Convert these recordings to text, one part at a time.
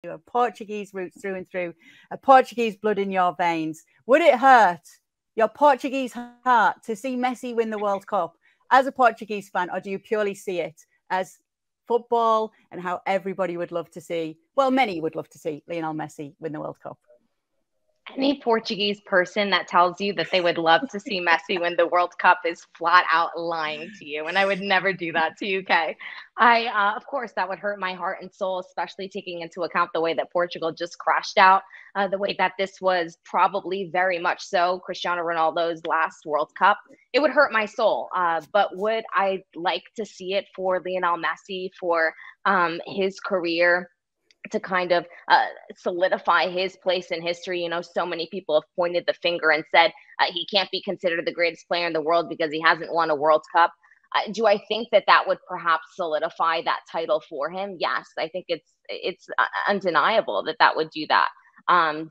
a Portuguese roots through and through, a Portuguese blood in your veins. Would it hurt your Portuguese heart to see Messi win the World Cup as a Portuguese fan, or do you purely see it as football and how everybody would love to see, well, many would love to see Lionel Messi win the World Cup? Any Portuguese person that tells you that they would love to see Messi win the World Cup is flat out lying to you. And I would never do that to you, Kay. Of course, that would hurt my heart and soul, especially taking into account the way that Portugal just crashed out, the way that this was probably very much so Cristiano Ronaldo's last World Cup. It would hurt my soul. But would I like to see it for Lionel Messi, for his career, to kind of solidify his place in history? You know, so many people have pointed the finger and said he can't be considered the greatest player in the world because he hasn't won a World Cup. Do I think that that would perhaps solidify that title for him? Yes, I think it's undeniable that that would do that.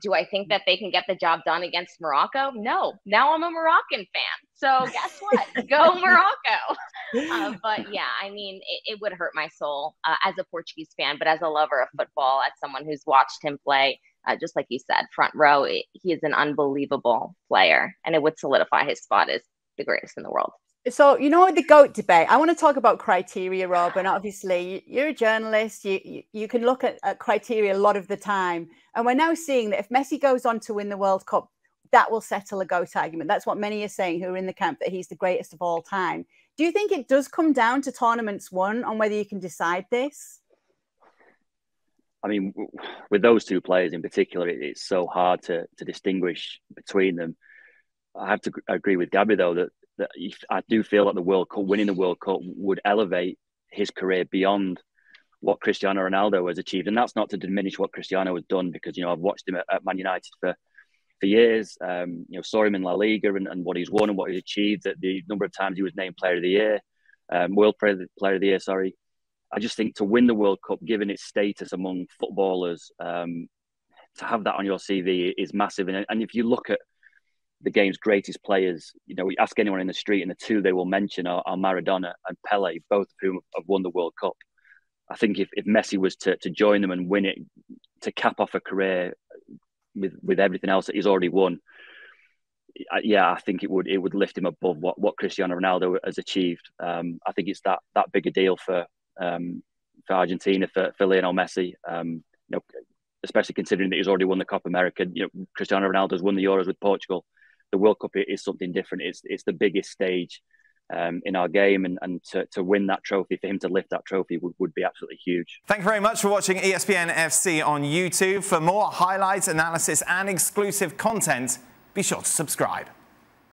Do I think that they can get the job done against Morocco? No. Now I'm a Moroccan fan. So guess what? Go Morocco. But yeah, I mean, it would hurt my soul as a Portuguese fan, but as a lover of football, as someone who's watched him play, just like you said, front row, he is an unbelievable player, and it would solidify his spot as the greatest in the world. So, you know, the GOAT debate, I want to talk about criteria, Rob, and obviously you're a journalist, you can look at criteria a lot of the time, and we're now seeing that if Messi goes on to win the World Cup, that will settle a GOAT argument. That's what many are saying who are in the camp, that he's the greatest of all time. Do you think it does come down to tournaments won on whether you can decide this? I mean, with those two players in particular, it's so hard to distinguish between them. I have to agree with Gabby, though, that I do feel that the World Cup, winning the World Cup, would elevate his career beyond what Cristiano Ronaldo has achieved. And that's not to diminish what Cristiano has done, because, you know, I've watched him at Man United for years, you know, saw him in La Liga and what he's won and what he's achieved, at the number of times he was named Player of the Year, World Player of the Year, sorry. I just think to win the World Cup, given its status among footballers, to have that on your CV is massive. And if you look at the game's greatest players, you know, ask anyone in the street, and the two they will mention are Maradona and Pele, both of whom have won the World Cup. I think if Messi was to join them and win it, to cap off a career with everything else that he's already won, yeah, I think it would lift him above what Cristiano Ronaldo has achieved. I think it's that big a deal for Argentina, for Lionel Messi. You know, especially considering that he's already won the Copa America. You know, Cristiano Ronaldo's won the Euros with Portugal. The World Cup is something different. It's the biggest stage in our game, and to win that trophy, for him to lift that trophy would be absolutely huge. Thank you very much for watching ESPN FC on YouTube. For more highlights, analysis and exclusive content, be sure to subscribe.